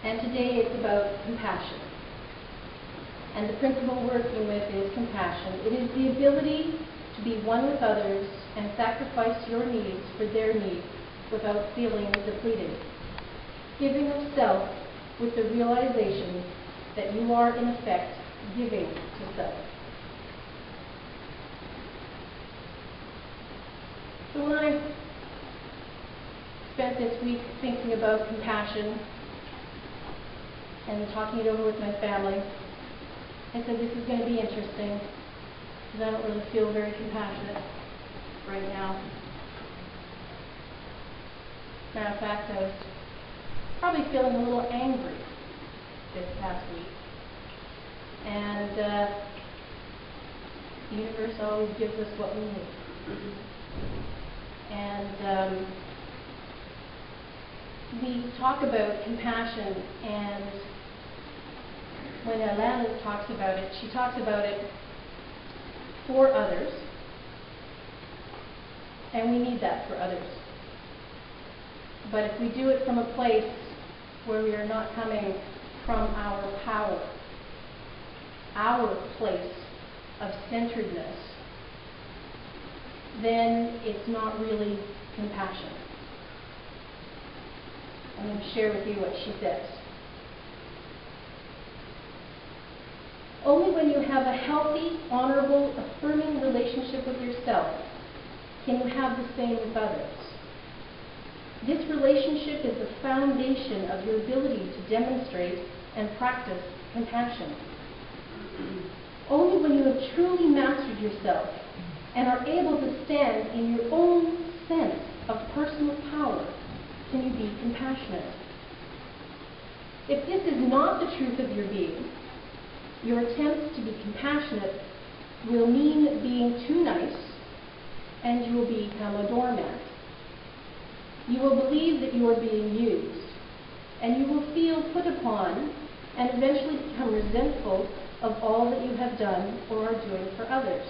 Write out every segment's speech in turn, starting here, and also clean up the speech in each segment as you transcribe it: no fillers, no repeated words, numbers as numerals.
And today it's about compassion. And the principle we're working with is compassion. It is the ability to be one with others and sacrifice your needs for their needs without feeling depleted. Giving of self with the realization that you are, in effect, giving to self. So when I spent this week thinking about compassion and talking it over with my family, I said this is going to be interesting because I don't really feel very compassionate right now. Matter of fact, I was probably feeling a little angry this past week. And the universe always gives us what we need. And we talk about compassion, and when Iyanla talks about it, she talks about it for others, and we need that for others. But if we do it from a place where we are not coming from our power, our place of centeredness, then it's not really compassion. I'm going to share with you what she says. Only when you have a healthy, honorable, affirming relationship with yourself can you have the same with others. This relationship is the foundation of your ability to demonstrate and practice compassion. Only when you have truly mastered yourself and are able to stand in your own sense of personal power can you be compassionate. If this is not the truth of your being, your attempts to be compassionate will mean being too nice, and you will become a doormat. You will believe that you are being used, and you will feel put upon and eventually become resentful of all that you have done or are doing for others.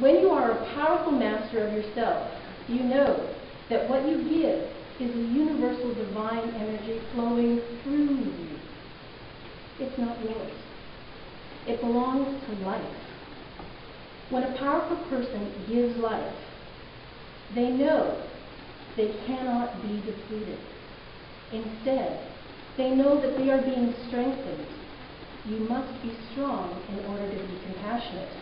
When you are a powerful master of yourself, you know that what you give is a universal divine energy flowing through you. It's not yours. It belongs to life. When a powerful person gives life, they know they cannot be depleted. Instead, they know that they are being strengthened. You must be strong in order to be compassionate.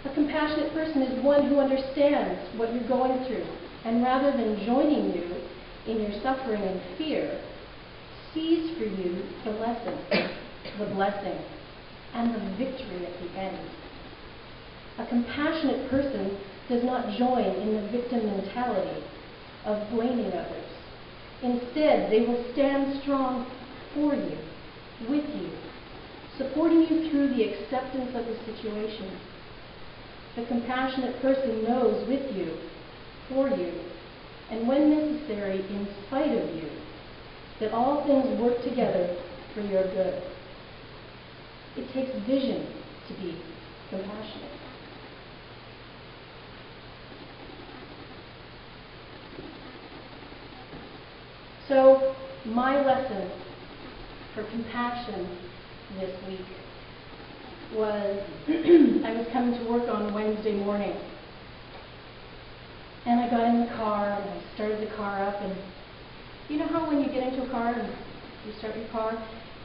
A compassionate person is one who understands what you're going through, and rather than joining you in your suffering and fear, sees for you the lesson, the blessing, and the victory at the end. A compassionate person does not join in the victim mentality of blaming others. Instead, they will stand strong for you, with you, supporting you through the acceptance of the situation. The compassionate person knows with you, for you, and when necessary, in spite of you, that all things work together for your good. It takes vision to be compassionate. So, my lesson for compassion this week was I was coming to work on Wednesday morning, and I got in the car and I started the car up, and you know how when you get into a car and you start your car,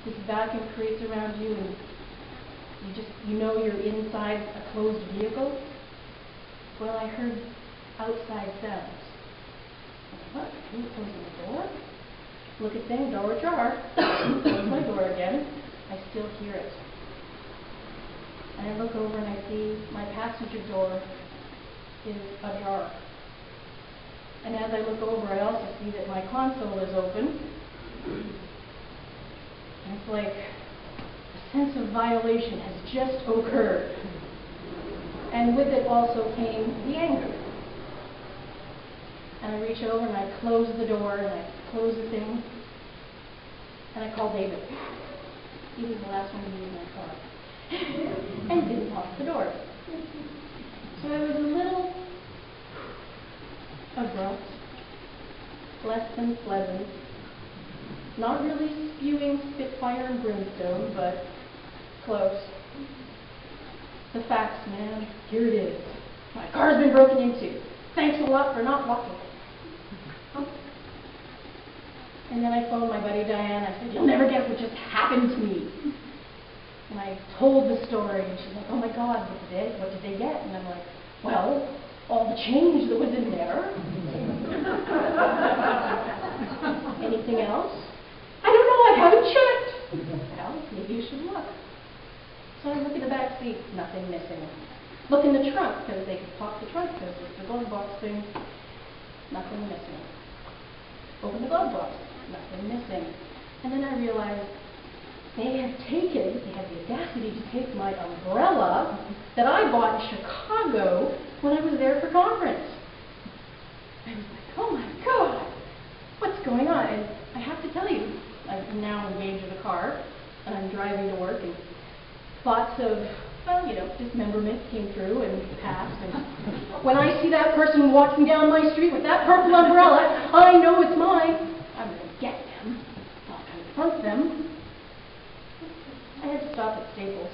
this vacuum creates around you and you know you're inside a closed vehicle? Well, I heard outside sounds. I thought, what? Are you closing the door? Look at things, door ajar. Close my door again. I still hear it. And I look over and I see my passenger door is ajar. And as I look over, I also see that my console is open. And it's like a sense of violation has just occurred. And with it also came the anger. And I reach over and I close the door and I close the thing. And I call David. He was the last one to use my car. And didn't lock the door. So I was a little abrupt, less than pleasant. Not really spewing spitfire and brimstone, but close. The facts, man. Here it is. My car's been broken into. Thanks a lot for not walking. And then I phoned my buddy Diane. I said, "You'll never guess what just happened to me." And I told the story, and she's like, "Oh my God, what did they get?" And I'm like, "Well, all the change that was in there." "Anything else?" "I don't know, I haven't checked." "Well, maybe you should look." So I look in the back seat, nothing missing. Look in the trunk, because they could pop the trunk, because it's the glove box thing, nothing missing. Open the glove box, nothing missing. And then I realized they had the audacity to take my umbrella that I bought in Chicago when I was there for conference. I was like, oh my God, what's going on? And I have to tell you, I'm now engaged in a car, and I'm driving to work, and thoughts of, well, dismemberment came through and passed. And when I see that person walking down my street with that purple umbrella, I know it's mine. I'm going to get them. I'll confront them. I had to stop at Staples.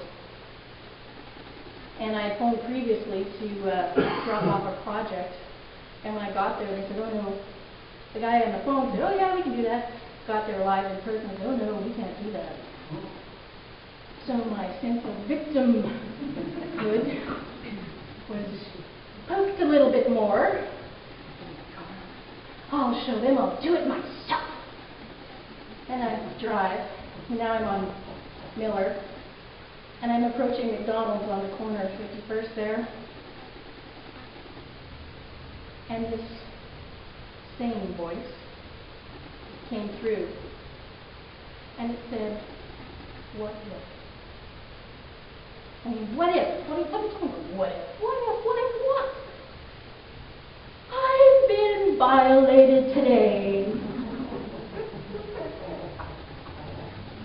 And I had phoned previously to drop off a project. And when I got there, they said, "Oh no." The guy on the phone said, "Oh yeah, we can do that." Got there live in person. I said, "Oh no, we can't do that." So my sense of victimhood was poked a little bit more. I'll show them, I'll do it myself. And I drive. Now I'm on Miller. And I'm approaching McDonald's on the corner of 51st there. And this same voice came through. And it said, "What if?" I mean, what if? What are you talking about? What if? What if? What if what? I've been violated today.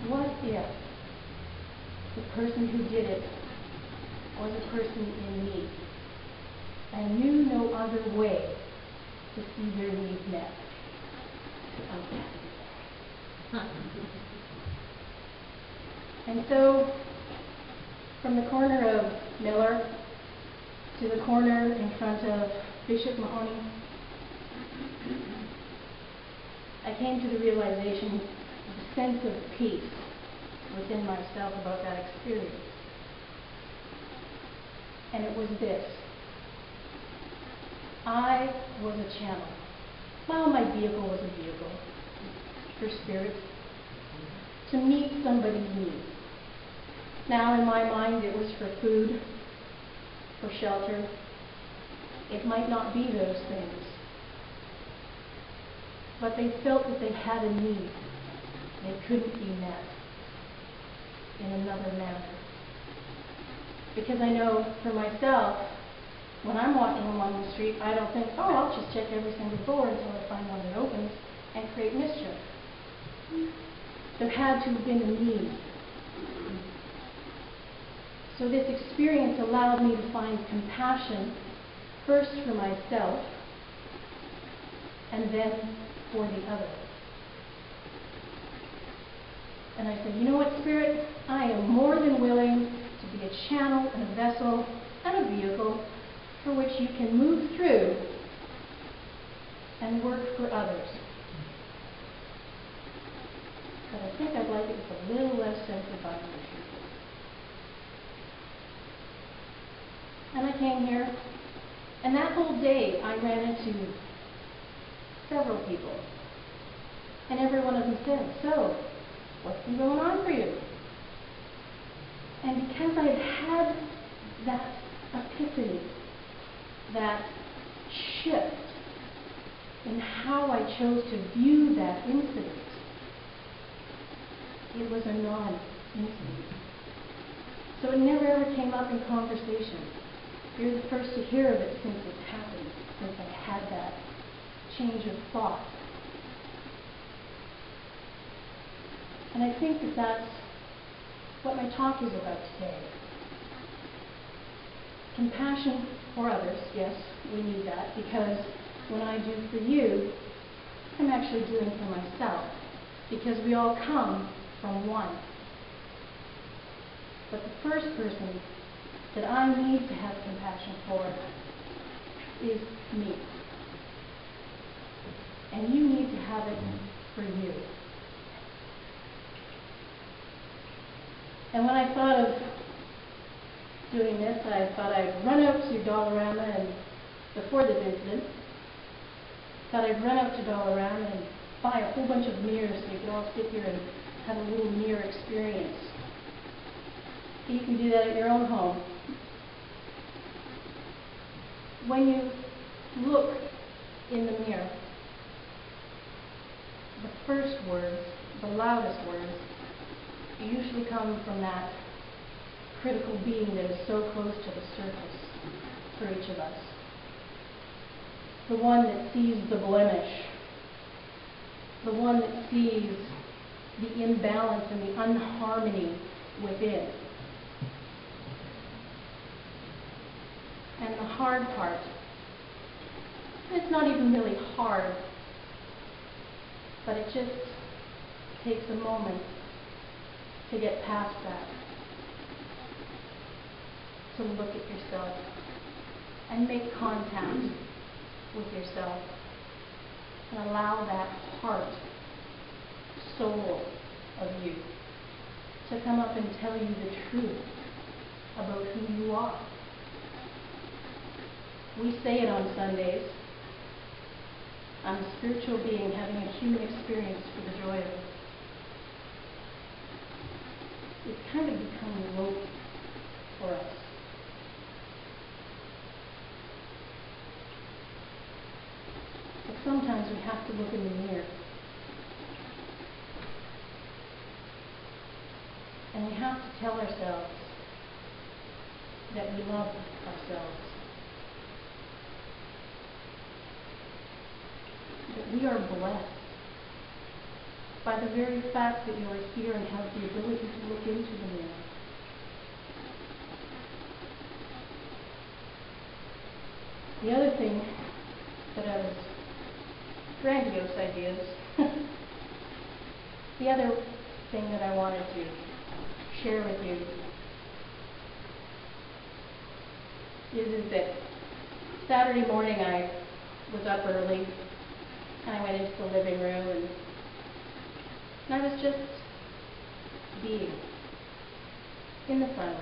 What if the person who did it was a person in need and knew no other way to see their needs met? And so, from the corner of Miller to the corner in front of Bishop Mahoney, I came to the realization of a sense of peace within myself about that experience. And it was this. I was a channel. Well, my vehicle was a vehicle for spirit to meet somebody's need. Now, in my mind, it was for food, for shelter. It might not be those things. But they felt that they had a need. They couldn't be met in another manner. Because I know for myself, when I'm walking along the street, I don't think, oh, I'll just check every single door until I find one that opens and create mischief. There had to have been a need. So this experience allowed me to find compassion, first for myself, and then for the other. And I said, you know what, Spirit? I am more than willing to be a channel and a vessel and a vehicle for which you can move through and work for others. But I think I'd like it with a little less sense of vibration. And I came here, and that whole day I ran into several people. And every one of them said, so, what's been going on for you? And because I had that epiphany, that shift in how I chose to view that incident, it was a non-incident. So it never ever came up in conversation. You're the first to hear of it since it's happened, since I had that change of thought. And I think that that's what my talk is about today. Compassion for others, yes, we need that, because when I do for you, I'm actually doing for myself, because we all come from one. But the first person that I need to have compassion for is me. And you need to have it for you. And when I thought of doing this, I thought I'd run out to Dollarama, and before this incident, thought I'd run out to Dollarama and buy a whole bunch of mirrors so you could all sit here and have a little mirror experience. You can do that at your own home. When you look in the mirror, the first words, the loudest words, usually come from that critical being that is so close to the surface for each of us. The one that sees the blemish, the one that sees the imbalance and the unharmony within. And the hard part, it's not even really hard, but it just takes a moment to get past that, to look at yourself and make contact with yourself and allow that heart, soul of you to come up and tell you the truth about who you are. We say it on Sundays. I'm a spiritual being having a human experience for the joy of it. It's kind of become rote for us. But sometimes we have to look in the mirror. And we have to tell ourselves that we love ourselves. That we are blessed by the very fact that you are here and have the ability to look into the mirror. The other thing that I was, grandiose ideas, the other thing that I wanted to share with you is that Saturday morning I was up early. I went into the living room and I was just being in the silence.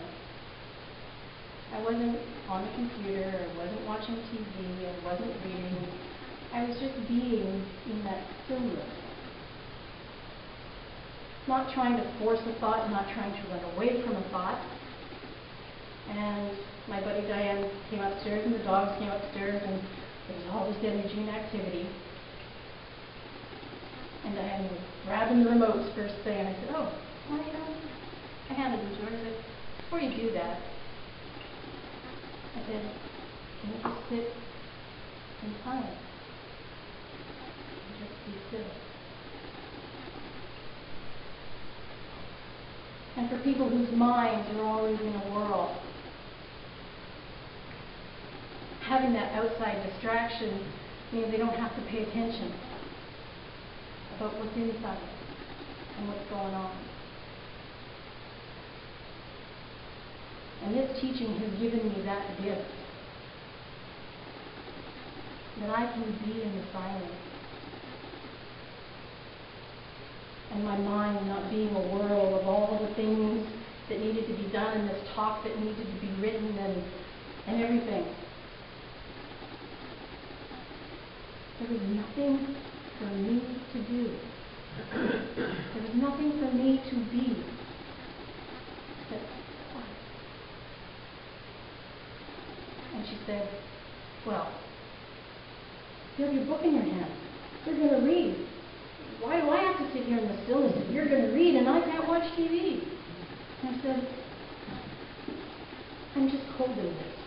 I wasn't on the computer, I wasn't watching TV, I wasn't reading. I was just being in that stillness. Not trying to force a thought, not trying to run away from a thought. And my buddy Diane came upstairs and the dogs came upstairs and there was all this energy and activity. And Diane was grabbing the remotes first thing, and I said, oh, I handed them to her. I said, before you do that, I said, can you just sit in silence? And just be still. And for people whose minds are always in a whirl, having that outside distraction means they don't have to pay attention about what's inside and what's going on. And this teaching has given me that gift, that I can be in the silence and my mind not being a whirl of all the things that needed to be done and this talk that needed to be written and everything. There was nothing for me to do. There was nothing for me to be. But quiet. And she said, well, you have your book in your hand. You're going to read. Why do I have to sit here in the stillness if you're going to read and I can't watch TV? And I said, I'm just holding this.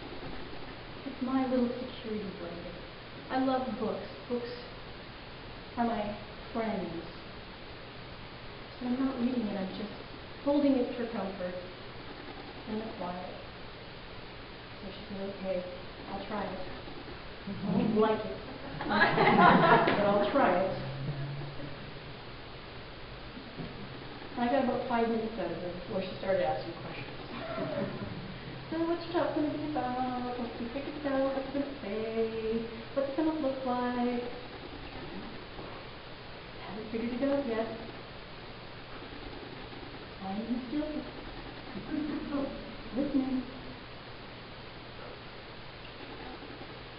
It's my little security blanket. I love books. Books are my friends. So I'm not reading it, I'm just holding it for comfort in the quiet. So she said, okay, I'll try it. I won't like it, but I'll try it. about 5 minutes out of her before she started asking questions. So what's your talk going to be about? What's the figure out? What's it going to say? What's it going to look like? Haven't figured it out yet. I'm still listening.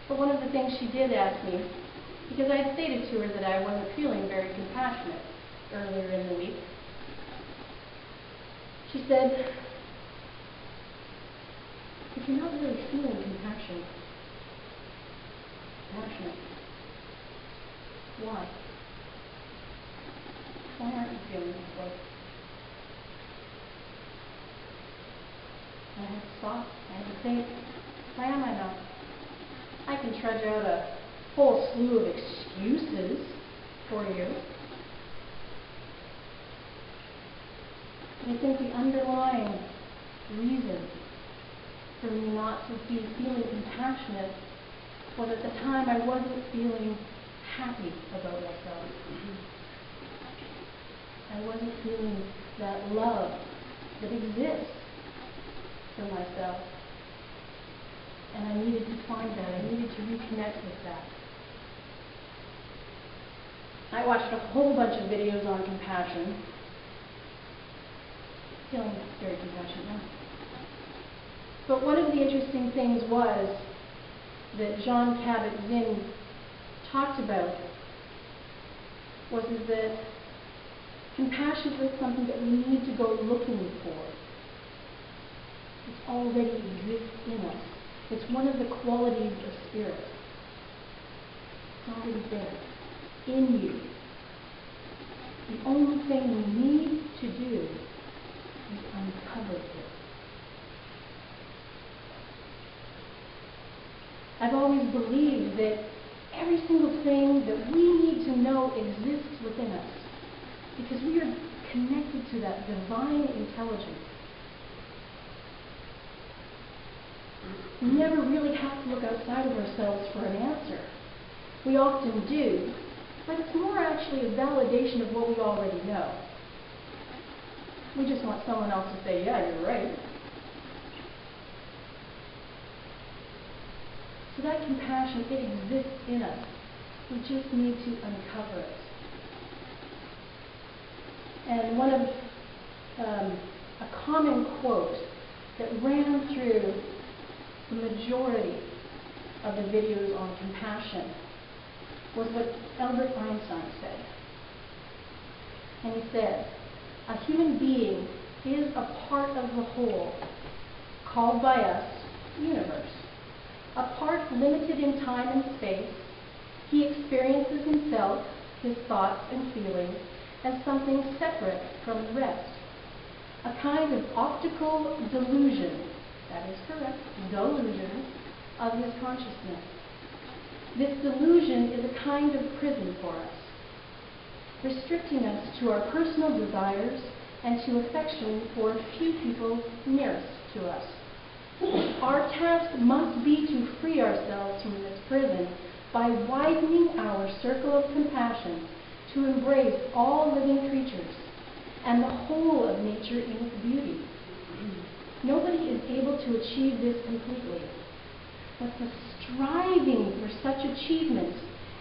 But one of the things she did ask me, because I had stated to her that I wasn't feeling very compassionate earlier in the week, she said, if you're not really feeling compassionate, why? Why aren't you feeling this way? And I had to stop. I had to think, why am I not? I can trudge out a whole slew of excuses for you. And I think the underlying reason for me not to be feeling compassionate was at the time I wasn't feeling happy about myself. I wasn't feeling that love that exists for myself. And I needed to find that. I needed to reconnect with that. I watched a whole bunch of videos on compassion. Feeling very compassionate now. But one of the interesting things was that Jean Kabat-Zinn talked about was that compassion isn't something that we need to go looking for. It already exists in us. It's one of the qualities of spirit. It's already there, in you. The only thing we need to do is uncover it. I've always believed that every single thing that we need to know exists within us because we are connected to that divine intelligence. We never really have to look outside of ourselves for an answer. We often do, but it's more actually a validation of what we already know. We just want someone else to say, yeah, you're right. So that compassion, it exists in us. We just need to uncover it. And one of a common quote that ran through the majority of the videos on compassion was what Albert Einstein said. And he said, a human being is a part of the whole, called by us universe. A part limited in time and space, he experiences himself, his thoughts and feelings, as something separate from the rest. A kind of optical delusion, that is correct, delusion, of his consciousness. This delusion is a kind of prison for us, restricting us to our personal desires and to affection for a few people nearest to us. Our task must be to free ourselves from this prison by widening our circle of compassion to embrace all living creatures and the whole of nature in its beauty. Nobody is able to achieve this completely, but the striving for such achievement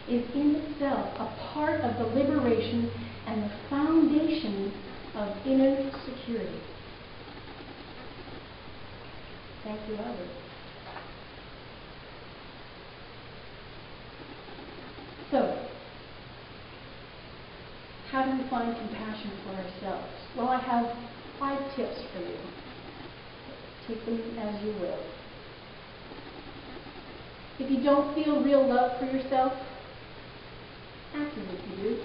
is in itself a part of the liberation and the foundation of inner security. Thank you, Albert. So, how do we find compassion for ourselves? Well, I have 5 tips for you. Take them as you will. If you don't feel real love for yourself, act as if you do.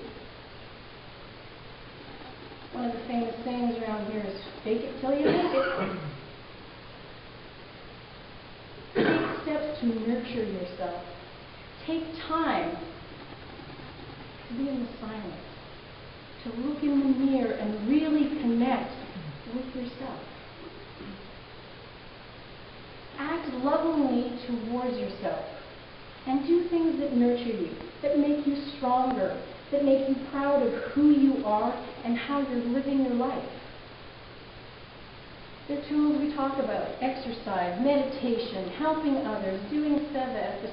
One of the famous sayings around here is, fake it till you make it. Take steps to nurture yourself. Take time to be in the silence, to look in the mirror and really connect with yourself. Act lovingly towards yourself and do things that nurture you, that make you stronger, that make you proud of who you are and how you're living your life. The tools we talk about: exercise, meditation, helping others, doing seva at the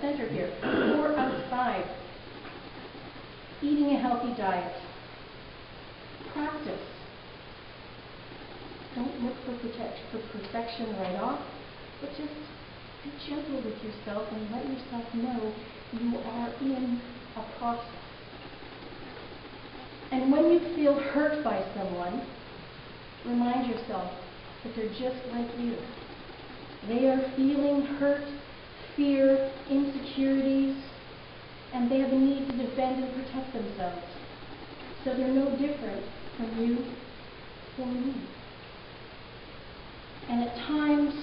center here, or outside, eating a healthy diet. Practice. Don't look for perfection right off, but just be gentle with yourself and let yourself know you are in a process. And when you feel hurt by someone, remind yourself that they're just like you. They are feeling hurt, fear, insecurities, and they have a need to defend and protect themselves. So they're no different from you or me. And at times,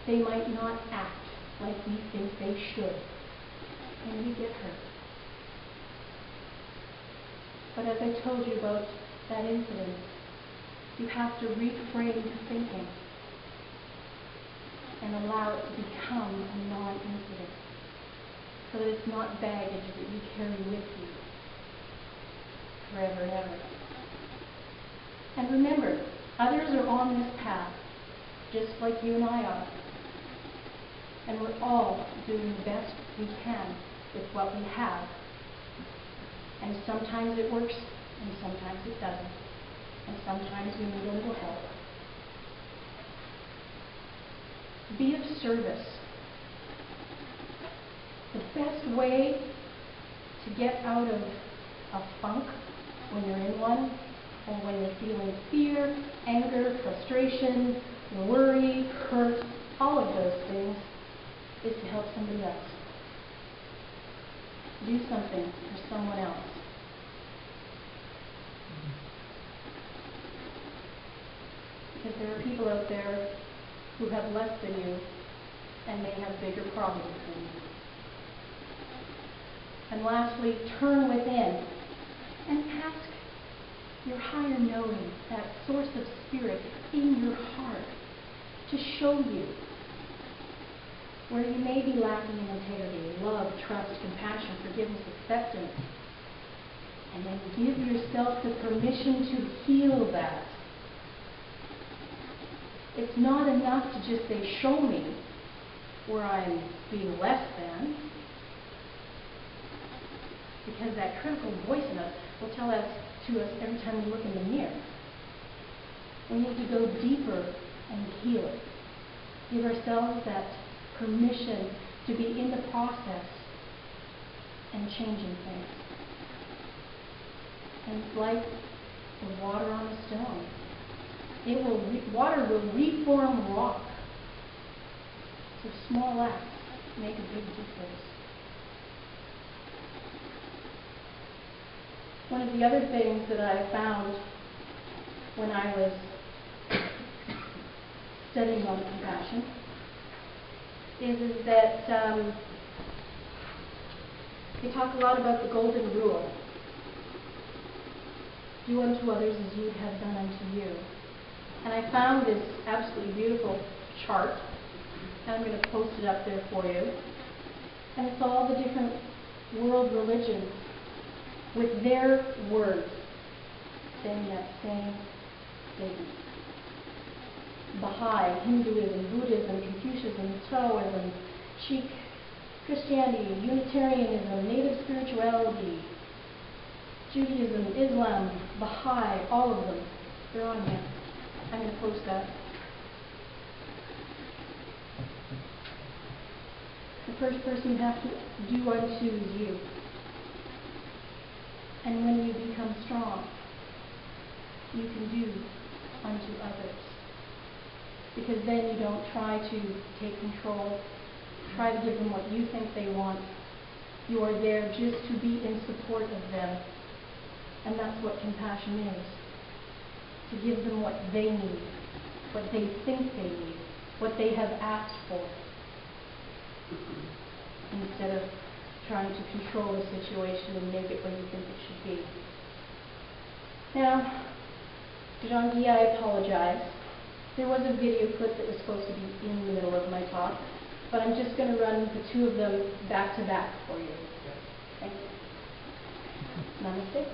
they might not act like we think they should, and we get hurt. But as I told you about that incident, you have to reframe your thinking and allow it to become a non-incident, so that it's not baggage that you carry with you forever and ever. And remember, others are on this path, just like you and I are. And we're all doing the best we can with what we have. And sometimes it works, and sometimes it doesn't. And sometimes we need a little help. Be of service. The best way to get out of a funk when you're in one, or when you're feeling fear, anger, frustration, worry, hurt, all of those things, is to help somebody else. Do something for someone else. Because there are people out there who have less than you, and they have bigger problems than you. And lastly, turn within and ask your higher knowing, that source of spirit in your heart, to show you where you may be lacking in integrity, love, trust, compassion, forgiveness, acceptance. And then give yourself the permission to heal that. It's not enough to just say, show me where I'm being less than. Because that critical voice in us will tell us to us every time we look in the mirror. We need to go deeper and heal it. Give ourselves that permission to be in the process and changing things. And it's like the water on a stone. Water will reform rock. So small acts make a big difference. One of the other things that I found when I was studying on compassion is that they talk a lot about the golden rule. Do unto others as you would have done unto you. And I found this absolutely beautiful chart, and I'm going to post it up there for you. And it's all the different world religions with their words saying that same statement. Baha'i, Hinduism, Buddhism, Confucianism, Taoism, Sikh, Christianity, Unitarianism, Native spirituality, Judaism, Islam, Baha'i, all of them. They're on here. I'm going to post that. The first person you have to do unto is you. And when you become strong, you can do unto others. Because then you don't try to take control, try to give them what you think they want. You are there just to be in support of them. And that's what compassion is. To give them what they need, what they think they need, what they have asked for. Instead of trying to control the situation and make it what you think it should be. Now, Jangi, I apologize. There was a video clip that was supposed to be in the middle of my talk, but I'm just going to run the two of them back to back for you. Thank you. Namaste.